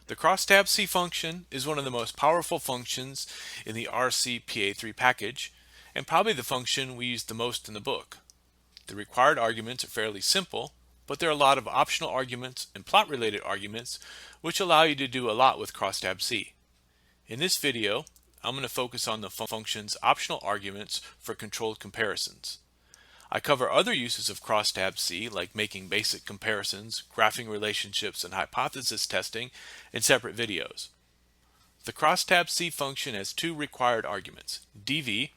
The crosstabC function is one of the most powerful functions in the RCPA3 package, and probably the function we use the most in the book. The required arguments are fairly simple, but there are a lot of optional arguments and plot-related arguments which allow you to do a lot with crosstabC. In this video, I'm going to focus on the function's optional arguments for controlled comparisons. I cover other uses of crosstabC like making basic comparisons, graphing relationships, and hypothesis testing in separate videos. The crosstabC function has two required arguments. dv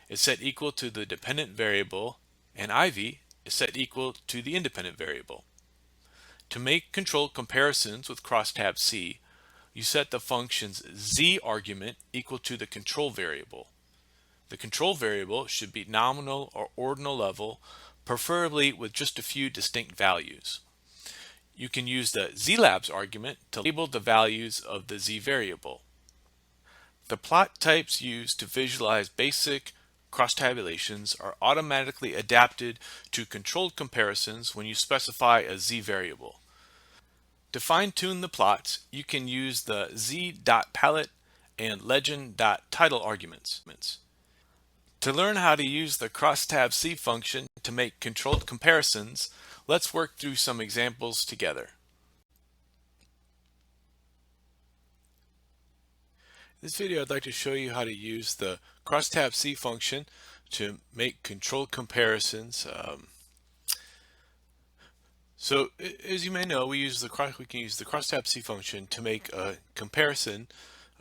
is set equal to the dependent variable and iv is set equal to the independent variable. To make controlled comparisons with crosstabC, you set the function's z argument equal to the control variable. The control variable should be nominal or ordinal level, preferably with just a few distinct values. You can use the zlabs argument to label the values of the z variable. The plot types used to visualize basic cross-tabulations are automatically adapted to controlled comparisons when you specify a z variable. To fine-tune the plots, you can use the z.palette and legend.title arguments. To learn how to use the crosstabC function to make controlled comparisons, let's work through some examples together. In this video, I'd like to show you how to use the crosstabC function to make controlled comparisons. So as you may know, we can use the crosstabC function to make a comparison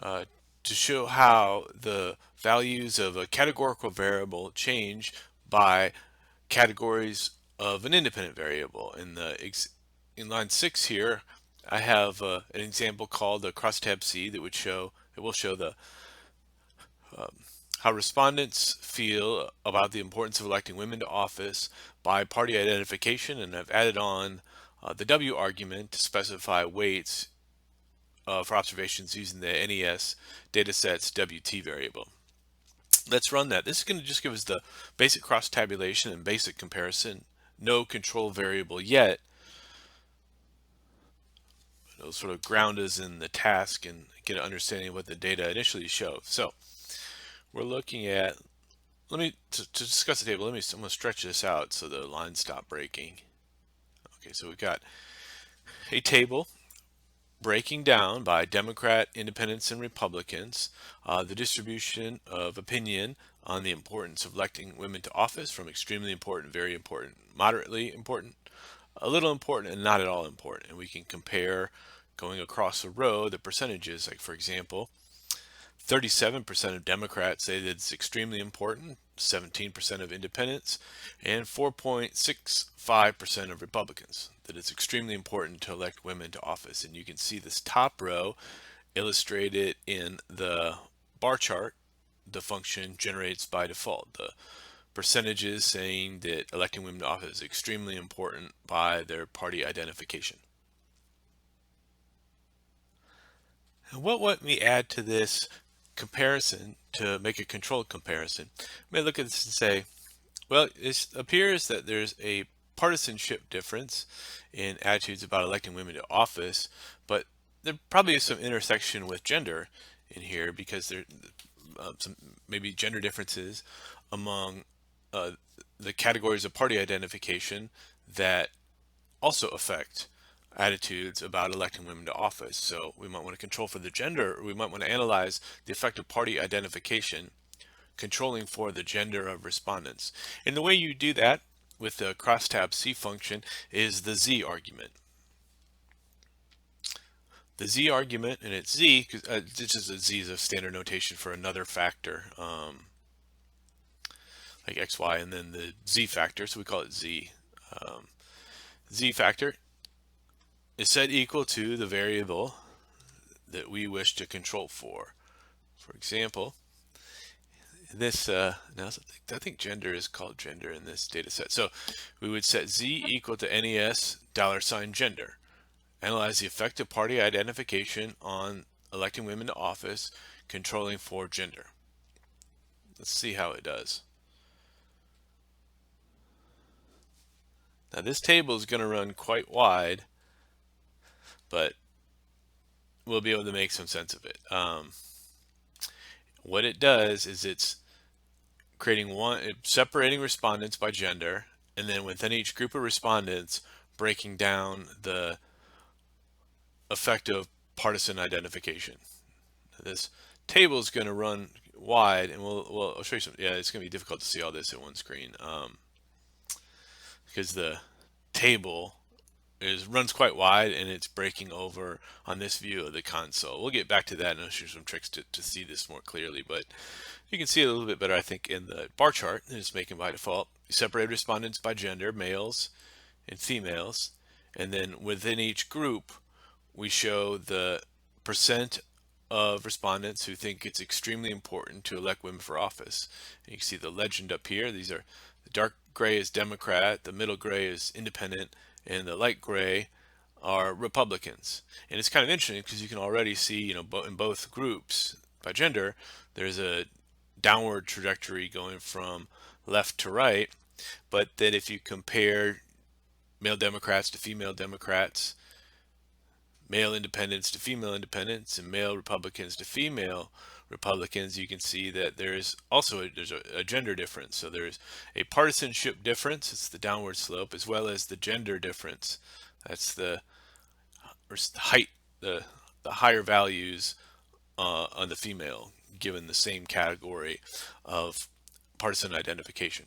to show how the values of a categorical variable change by categories of an independent variable. In line 6 here, I have an example called the crosstabC that will show the how respondents feel about the importance of electing women to office by party identification, and I've added on the W argument to specify weights for observations using the NES datasets WT variable. Let's run that. This is going to just give us the basic cross tabulation and basic comparison. No control variable yet. It'll sort of ground us in the task and get an understanding of what the data initially show. So we're looking at, to discuss the table, I'm going to stretch this out so the lines stop breaking. Okay, so we've got a table breaking down by Democrat, Independents, and Republicans, the distribution of opinion on the importance of electing women to office from extremely important, very important, moderately important, a little important, and not at all important. And we can compare, going across a row, the percentages. Like, for example, 37% of Democrats say that it's extremely important, 17% of independents, and 4.65% of Republicans that it's extremely important to elect women to office. And you can see this top row illustrated in the bar chart. The function generates by default the percentages saying that electing women to office is extremely important by their party identification. And what let me add to this comparison to make a controlled comparison? I may look at this and say, well, it appears that there's a partisanship difference in attitudes about electing women to office, but there probably is some intersection with gender in here, because there some maybe gender differences among the categories of party identification that also affect attitudes about electing women to office. So we might want to control for the gender, or we might want to analyze the effect of party identification controlling for the gender of respondents. And the way you do that with the crosstabC function is the z argument. The z argument, and it's z, because this is a z is a standard notation for another factor, like x, y, and then the z factor, so we call it z. Z factor is set equal to the variable that we wish to control for. For example, this now I think gender is called gender in this data set. So we would set z equal to NES $gender. Analyze the effect of party identification on electing women to office, controlling for gender. Let's see how it does. Now this table is going to run quite wide, but we'll be able to make some sense of it. What it does is it's separating respondents by gender, and then within each group of respondents, breaking down the effect of partisan identification. This table is going to run wide, and I'll show you some. Yeah, it's going to be difficult to see all this at one screen because the table runs quite wide, and it's breaking over on this view of the console. We'll get back to that, and I'll show you some tricks to see this more clearly, but you can see it a little bit better, I think, in the bar chart that it's making by default. We separate respondents by gender, males and females, and then within each group, we show the percent of respondents who think it's extremely important to elect women for office. And you can see the legend up here. These are the dark gray is Democrat, the middle gray is independent, and the light gray are Republicans. And it's kind of interesting because you can already see, you know, in both groups by gender, there's a downward trajectory going from left to right. But then if you compare male Democrats to female Democrats, male independents to female independents, and male Republicans to female Republicans, you can see that there's also there's a gender difference. So there's a partisanship difference, it's the downward slope, as well as the gender difference. That's the height, the higher values on the female, given the same category of partisan identification.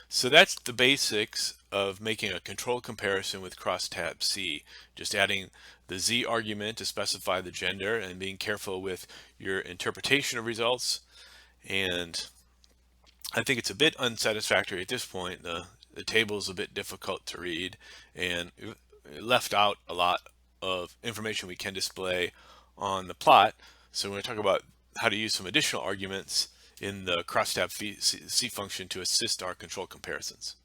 So that's the basics of making a control comparison with crosstabC, just adding the Z argument to specify the gender and being careful with your interpretation of results. And I think it's a bit unsatisfactory at this point. The table is a bit difficult to read, and it left out a lot of information we can display on the plot. So we're going to talk about how to use some additional arguments in the crosstabC function to assist our control comparisons.